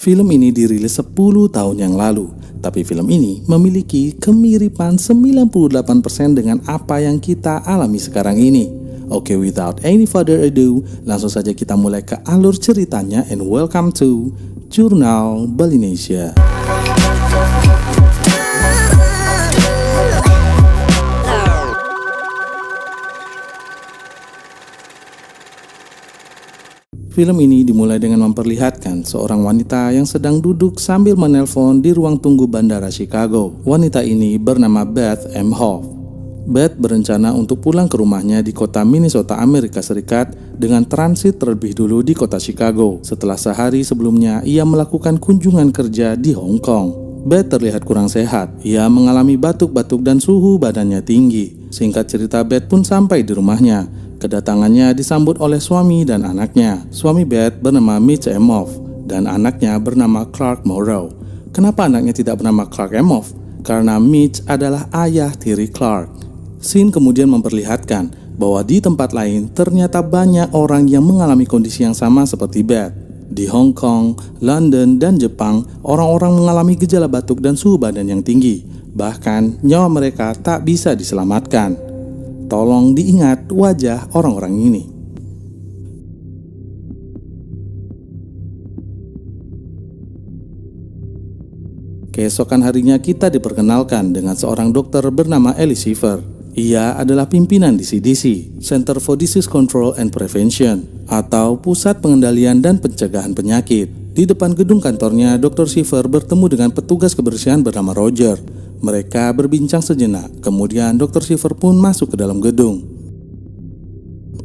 Film ini dirilis 10 tahun yang lalu, tapi film ini memiliki kemiripan 98% dengan apa yang kita alami sekarang ini. Oke, without any further ado, langsung saja kita mulai ke alur ceritanya, and welcome to Jurnal Balinesia. Film ini dimulai dengan memperlihatkan seorang wanita yang sedang duduk sambil menelpon di ruang tunggu bandara Chicago. Wanita ini bernama Beth M. Hoff. Beth berencana untuk pulang ke rumahnya di kota Minnesota, Amerika Serikat dengan transit terlebih dulu di kota Chicago. Setelah sehari sebelumnya ia melakukan kunjungan kerja di Hong Kong. Beth terlihat kurang sehat. Ia mengalami batuk-batuk dan suhu badannya tinggi. Singkat cerita, Beth pun sampai di rumahnya. Kedatangannya disambut oleh suami dan anaknya. Suami Beth bernama Mitch Emhoff dan anaknya bernama Clark Morrow. Kenapa anaknya tidak bernama Clark Emhoff? Karena Mitch adalah ayah tiri Clark. Scene kemudian memperlihatkan bahwa di tempat lain ternyata banyak orang yang mengalami kondisi yang sama seperti Beth. Di Hong Kong, London, dan Jepang, orang-orang mengalami gejala batuk dan suhu badan yang tinggi. Bahkan nyawa mereka tak bisa diselamatkan. Tolong diingat wajah orang-orang ini. Keesokan harinya kita diperkenalkan dengan seorang dokter bernama Ellie Shriver. Ia adalah pimpinan di CDC, Center for Disease Control and Prevention, atau Pusat Pengendalian dan Pencegahan Penyakit. Di depan gedung kantornya, Dr. Shriver bertemu dengan petugas kebersihan bernama Roger. Mereka berbincang sejenak, kemudian Dr. Shriver pun masuk ke dalam gedung.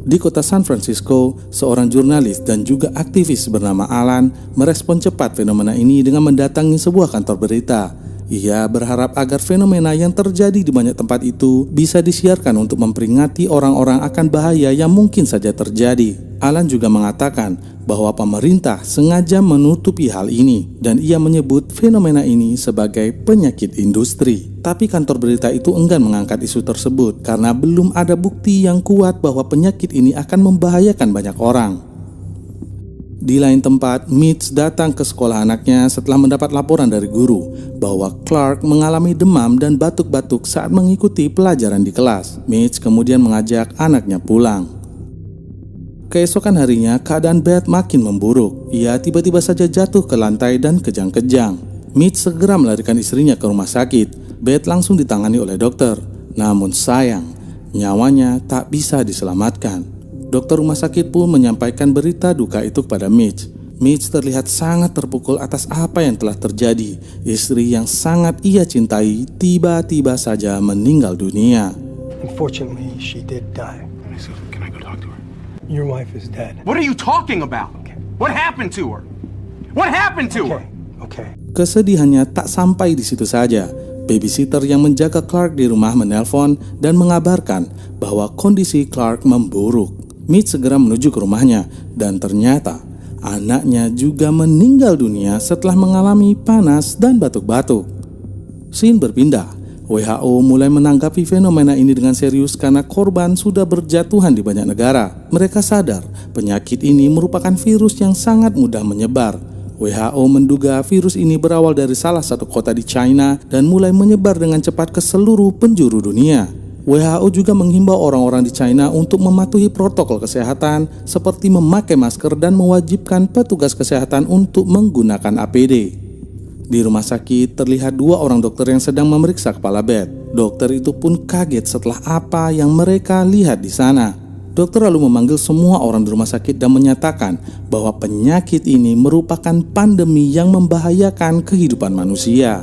Di kota San Francisco, seorang jurnalis dan juga aktivis bernama Alan merespon cepat fenomena ini dengan mendatangi sebuah kantor berita. Ia berharap agar fenomena yang terjadi di banyak tempat itu bisa disiarkan untuk memperingati orang-orang akan bahaya yang mungkin saja terjadi. Alan juga mengatakan bahwa pemerintah sengaja menutupi hal ini dan ia menyebut fenomena ini sebagai penyakit industri. Tapi kantor berita itu enggan mengangkat isu tersebut karena belum ada bukti yang kuat bahwa penyakit ini akan membahayakan banyak orang. Di lain tempat, Mitch datang ke sekolah anaknya setelah mendapat laporan dari guru bahwa Clark mengalami demam dan batuk-batuk saat mengikuti pelajaran di kelas. Mitch kemudian mengajak anaknya pulang. Keesokan harinya, keadaan Beth makin memburuk. Ia tiba-tiba saja jatuh ke lantai dan kejang-kejang. Mitch segera melarikan istrinya ke rumah sakit. Beth langsung ditangani oleh dokter. Namun sayang, nyawanya tak bisa diselamatkan. Dokter rumah sakit pun menyampaikan berita duka itu kepada Mitch. Mitch terlihat sangat terpukul atas apa yang telah terjadi. Istri yang sangat ia cintai tiba-tiba saja meninggal dunia. Unfortunately, she did die. Can I go talk to her? Your wife is dead. What are you talking about? Okay. What happened to her? What happened to her? Okay. Kesedihannya tak sampai di situ saja. Babysitter yang menjaga Clark di rumah menelpon dan mengabarkan bahwa kondisi Clark memburuk. Mitch segera menuju ke rumahnya dan ternyata anaknya juga meninggal dunia setelah mengalami panas dan batuk-batuk. Scene berpindah. WHO mulai menanggapi fenomena ini dengan serius karena korban sudah berjatuhan di banyak negara. Mereka sadar penyakit ini merupakan virus yang sangat mudah menyebar. WHO menduga virus ini berawal dari salah satu kota di China dan mulai menyebar dengan cepat ke seluruh penjuru dunia. WHO juga menghimbau orang-orang di China untuk mematuhi protokol kesehatan seperti memakai masker dan mewajibkan petugas kesehatan untuk menggunakan APD. Di rumah sakit terlihat dua orang dokter yang sedang memeriksa kepala Beth. Dokter itu pun kaget setelah apa yang mereka lihat di sana. Dokter lalu memanggil semua orang di rumah sakit dan menyatakan bahwa penyakit ini merupakan pandemi yang membahayakan kehidupan manusia.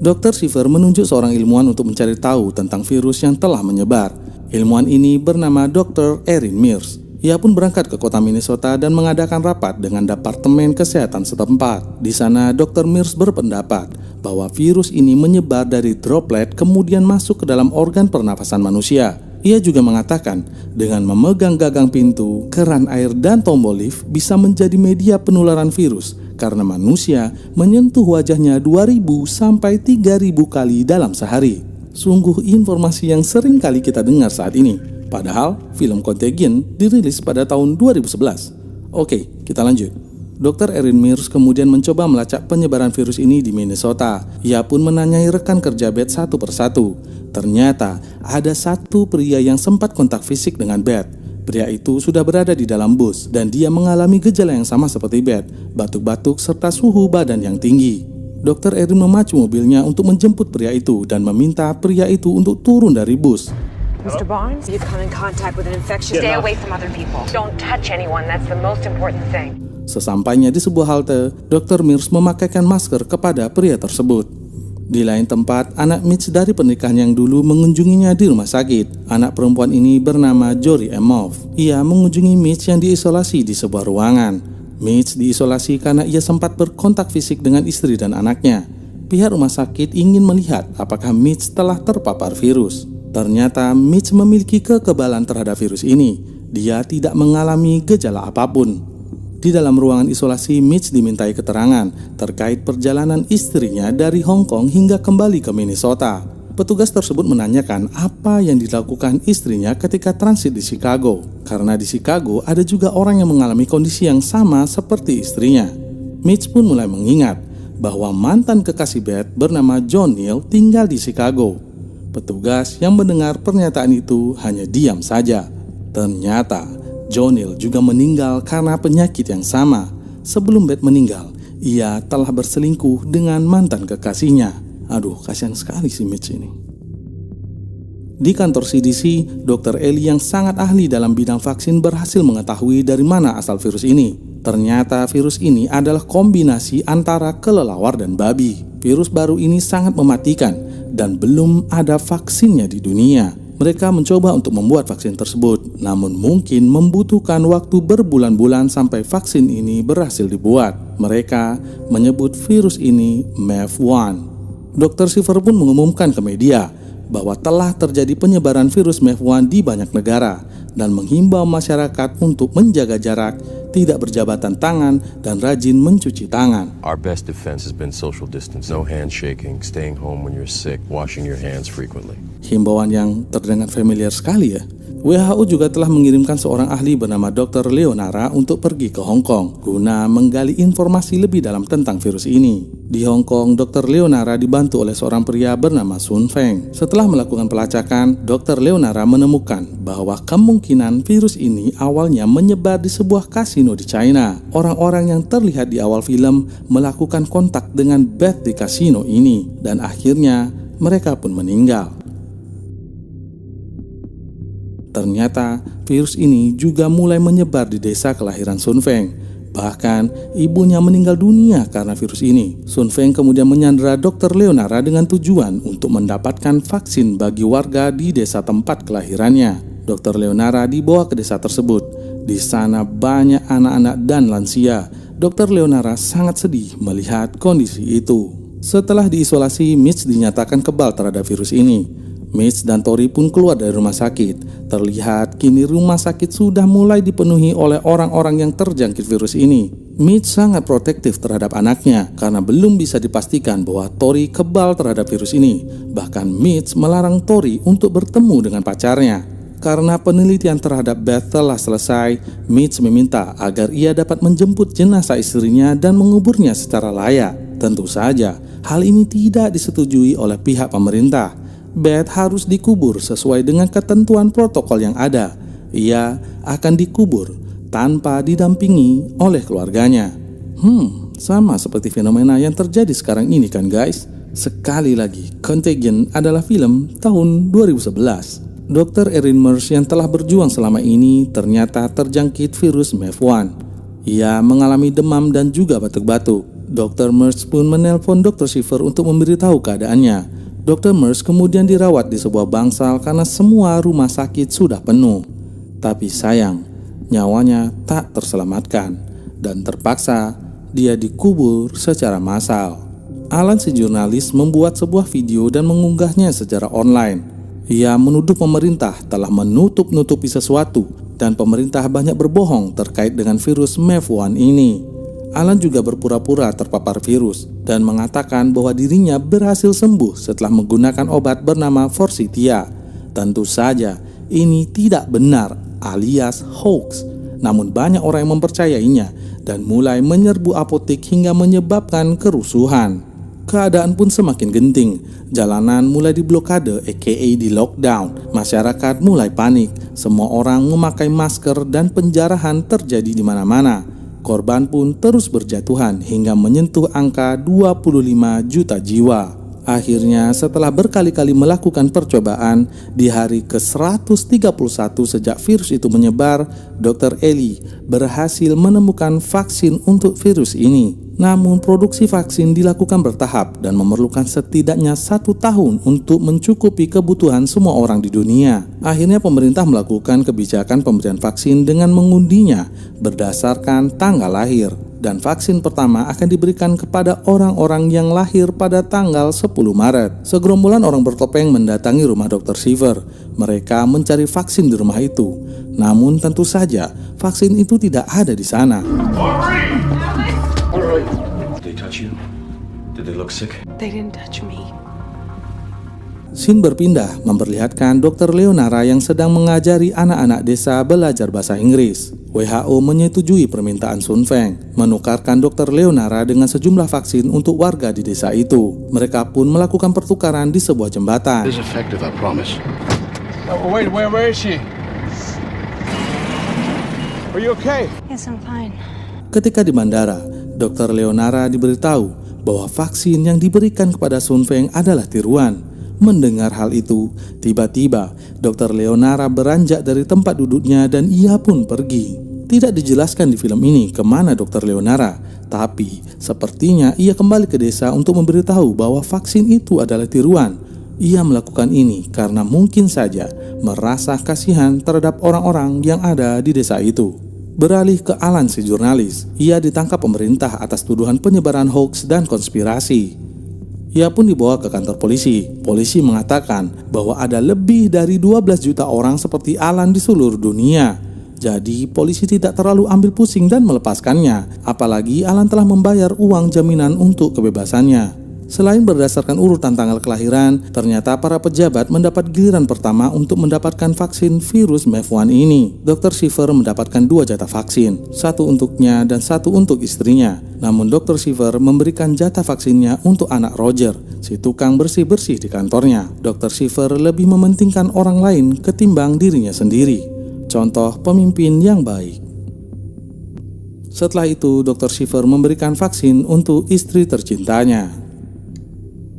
Dr. Shriver menunjuk seorang ilmuwan untuk mencari tahu tentang virus yang telah menyebar. Ilmuwan ini bernama Dr. Erin Mears. Ia pun berangkat ke kota Minnesota dan mengadakan rapat dengan Departemen Kesehatan setempat. Di sana, Dr. Mears berpendapat bahwa virus ini menyebar dari droplet kemudian masuk ke dalam organ pernafasan manusia. Ia juga mengatakan dengan memegang gagang pintu, keran air, dan tombol lift bisa menjadi media penularan virus karena manusia menyentuh wajahnya 2.000 sampai 3.000 kali dalam sehari. Sungguh informasi yang sering kali kita dengar saat ini. Padahal film Contagion dirilis pada tahun 2011. Oke, kita lanjut. Dr. Erin Mears kemudian mencoba melacak penyebaran virus ini di Minnesota. Ia pun menanyai rekan kerja Beth satu persatu. Ternyata ada satu pria yang sempat kontak fisik dengan Beth. Pria itu sudah berada di dalam bus dan dia mengalami gejala yang sama seperti Beth, batuk-batuk serta suhu badan yang tinggi. Dr. Erin memacu mobilnya untuk menjemput pria itu dan meminta pria itu untuk turun dari bus. Mr. Barnes, you come in contact with an infection. Stay away from other people. Don't touch anyone. That's the most important thing. Sesampainya di sebuah halte, Dr. Mears memakaikan masker kepada pria tersebut. Di lain tempat, anak Mitch dari pernikahan yang dulu mengunjunginya di rumah sakit. Anak perempuan ini bernama Jory Emhoff. Ia mengunjungi Mitch yang diisolasi di sebuah ruangan. Mitch diisolasi karena ia sempat berkontak fisik dengan istri dan anaknya. Pihak rumah sakit ingin melihat apakah Mitch telah terpapar virus. Ternyata Mitch memiliki kekebalan terhadap virus ini. Dia tidak mengalami gejala apapun. Di dalam ruangan isolasi, Mitch dimintai keterangan terkait perjalanan istrinya dari Hong Kong hingga kembali ke Minnesota. Petugas tersebut menanyakan apa yang dilakukan istrinya ketika transit di Chicago. Karena di Chicago ada juga orang yang mengalami kondisi yang sama seperti istrinya. Mitch pun mulai mengingat bahwa mantan kekasih Beth bernama John Neal tinggal di Chicago. Petugas yang mendengar pernyataan itu hanya diam saja. Ternyata John Neal juga meninggal karena penyakit yang sama. Sebelum Beth meninggal, ia telah berselingkuh dengan mantan kekasihnya. Aduh, kasihan sekali si Mitch ini. Di kantor CDC, Dr. Ellie yang sangat ahli dalam bidang vaksin berhasil mengetahui dari mana asal virus ini. Ternyata virus ini adalah kombinasi antara kelelawar dan babi. Virus baru ini sangat mematikan dan belum ada vaksinnya di dunia. Mereka mencoba untuk membuat vaksin tersebut, namun mungkin membutuhkan waktu berbulan-bulan sampai vaksin ini berhasil dibuat. Mereka menyebut virus ini MEV1. Dr. Shiver pun mengumumkan ke media bahwa telah terjadi penyebaran virus MEV1 di banyak negara dan menghimbau masyarakat untuk menjaga jarak, tidak berjabatan tangan, dan rajin mencuci tangan. Our best defense has been social distance, no handshaking, staying home when you're sick, washing your hands frequently. Himbauan yang terdengar familiar sekali ya. WHO juga telah mengirimkan seorang ahli bernama Dr. Leonara untuk pergi ke Hong Kong guna menggali informasi lebih dalam tentang virus ini. Di Hong Kong, Dr. Leonara dibantu oleh seorang pria bernama Sun Feng. Setelah melakukan pelacakan, Dr. Leonara menemukan bahwa kemungkinan virus ini awalnya menyebar di sebuah kasino di China. Orang-orang yang terlihat di awal film melakukan kontak dengan Beth di kasino ini dan akhirnya mereka pun meninggal. Ternyata virus ini juga mulai menyebar di desa kelahiran Sun Feng. Bahkan ibunya meninggal dunia karena virus ini. Sun Feng kemudian menyandera Dr. Leonara dengan tujuan untuk mendapatkan vaksin bagi warga di desa tempat kelahirannya. Dr. Leonara dibawa ke desa tersebut. Di sana banyak anak-anak dan lansia. Dr. Leonara sangat sedih melihat kondisi itu. Setelah diisolasi, Mitch dinyatakan kebal terhadap virus ini. Mitch dan Tori pun keluar dari rumah sakit. Terlihat kini rumah sakit sudah mulai dipenuhi oleh orang-orang yang terjangkit virus ini. Mitch sangat protektif terhadap anaknya karena belum bisa dipastikan bahwa Tori kebal terhadap virus ini. Bahkan Mitch melarang Tori untuk bertemu dengan pacarnya. Karena penelitian terhadap Beth telah selesai, Mitch meminta agar ia dapat menjemput jenazah istrinya dan menguburnya secara layak. Tentu saja, hal ini tidak disetujui oleh pihak pemerintah. Beth harus dikubur sesuai dengan ketentuan protokol yang ada. Ia akan dikubur tanpa didampingi oleh keluarganya. Sama seperti fenomena yang terjadi sekarang ini kan guys. Sekali lagi, Contagion adalah film tahun 2011. Dr. Erin Mears yang telah berjuang selama ini ternyata terjangkit virus MEV1. Ia mengalami demam dan juga batuk-batuk. Dr. Mears pun menelpon Dr. Shiver untuk memberitahu keadaannya. Dr. Mears kemudian dirawat di sebuah bangsal karena semua rumah sakit sudah penuh. Tapi sayang, nyawanya tak terselamatkan dan terpaksa dia dikubur secara massal. Alan si jurnalis membuat sebuah video dan mengunggahnya secara online. Ia menuduh pemerintah telah menutup-nutupi sesuatu dan pemerintah banyak berbohong terkait dengan virus MEV1 ini. Alan juga berpura-pura terpapar virus dan mengatakan bahwa dirinya berhasil sembuh setelah menggunakan obat bernama Forsythia. Tentu saja ini tidak benar alias hoax, namun banyak orang yang mempercayainya dan mulai menyerbu apotek hingga menyebabkan kerusuhan. Keadaan pun semakin genting. Jalanan mulai diblokade aka di lockdown. Masyarakat mulai panik. Semua orang memakai masker dan penjarahan terjadi di mana-mana. Korban pun terus berjatuhan hingga menyentuh angka 25 juta jiwa. Akhirnya setelah berkali-kali melakukan percobaan, di hari ke-131 sejak virus itu menyebar, Dr. Ellie berhasil menemukan vaksin untuk virus ini. Namun produksi vaksin dilakukan bertahap dan memerlukan setidaknya 1 tahun untuk mencukupi kebutuhan semua orang di dunia. Akhirnya pemerintah melakukan kebijakan pemberian vaksin dengan mengundinya berdasarkan tanggal lahir. Dan vaksin pertama akan diberikan kepada orang-orang yang lahir pada tanggal 10 Maret. Segerombolan orang bertopeng mendatangi rumah Dr. Shiver. Mereka mencari vaksin di rumah itu. Namun tentu saja vaksin itu tidak ada di sana. Did they touch you? Did they look sick? They didn't touch me. Scene berpindah memperlihatkan Dr. Leonara yang sedang mengajari anak-anak desa belajar bahasa Inggris. WHO menyetujui permintaan Sun Feng, menukarkan Dr. Leonara dengan sejumlah vaksin untuk warga di desa itu. Mereka pun melakukan pertukaran di sebuah jembatan. It is effective, I promise. Wait, where is she? Are you okay? Yes, I'm fine. Ketika di bandara, Dr. Leonara diberitahu bahwa vaksin yang diberikan kepada Sun Feng adalah tiruan. Mendengar hal itu, tiba-tiba Dr. Leonara beranjak dari tempat duduknya dan ia pun pergi. Tidak dijelaskan di film ini kemana Dr. Leonara, tapi sepertinya ia kembali ke desa untuk memberitahu bahwa vaksin itu adalah tiruan. Ia melakukan ini karena mungkin saja merasa kasihan terhadap orang-orang yang ada di desa itu. Beralih ke Alan si jurnalis, ia ditangkap pemerintah atas tuduhan penyebaran hoax dan konspirasi. Ia pun dibawa ke kantor polisi. Polisi mengatakan bahwa ada lebih dari 12 juta orang seperti Alan di seluruh dunia. Jadi polisi tidak terlalu ambil pusing dan melepaskannya. Apalagi Alan telah membayar uang jaminan untuk kebebasannya. Selain berdasarkan urutan tanggal kelahiran, ternyata para pejabat mendapat giliran pertama untuk mendapatkan vaksin virus MEV1 ini. Dr. Shiver mendapatkan 2 jatah vaksin, 1 untuknya dan 1 untuk istrinya. Namun Dr. Shiver memberikan jatah vaksinnya untuk anak Roger, si tukang bersih-bersih di kantornya. Dr. Shiver lebih mementingkan orang lain ketimbang dirinya sendiri. Contoh pemimpin yang baik. Setelah itu, Dr. Shiver memberikan vaksin untuk istri tercintanya.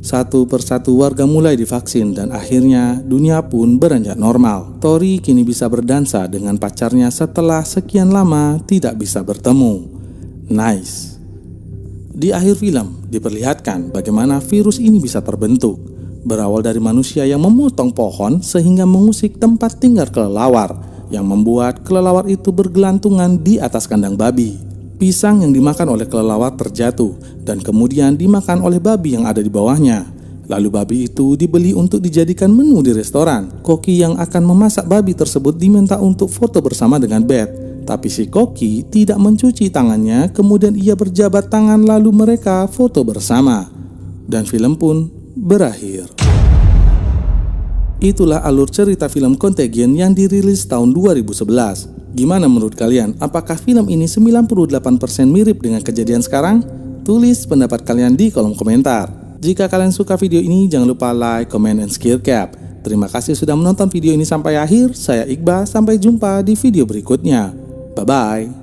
Satu persatu warga mulai divaksin dan akhirnya dunia pun beranjak normal. Tori kini bisa berdansa dengan pacarnya setelah sekian lama tidak bisa bertemu. Nice. Di akhir film diperlihatkan bagaimana virus ini bisa terbentuk. Berawal dari manusia yang memotong pohon sehingga mengusik tempat tinggal kelelawar, yang membuat kelelawar itu bergelantungan di atas kandang babi. Pisang yang dimakan oleh kelelawar terjatuh dan kemudian dimakan oleh babi yang ada di bawahnya. Lalu babi itu dibeli untuk dijadikan menu di restoran. Koki yang akan memasak babi tersebut diminta untuk foto bersama dengan Beth. Tapi si Koki tidak mencuci tangannya, kemudian ia berjabat tangan lalu mereka foto bersama. Dan film pun berakhir. Itulah alur cerita film Contagion yang dirilis tahun 2011. Gimana menurut kalian? Apakah film ini 98% mirip dengan kejadian sekarang? Tulis pendapat kalian di kolom komentar. Jika kalian suka video ini, jangan lupa like, comment, and share cap. Terima kasih sudah menonton video ini sampai akhir. Saya Iqbal, sampai jumpa di video berikutnya. Bye-bye.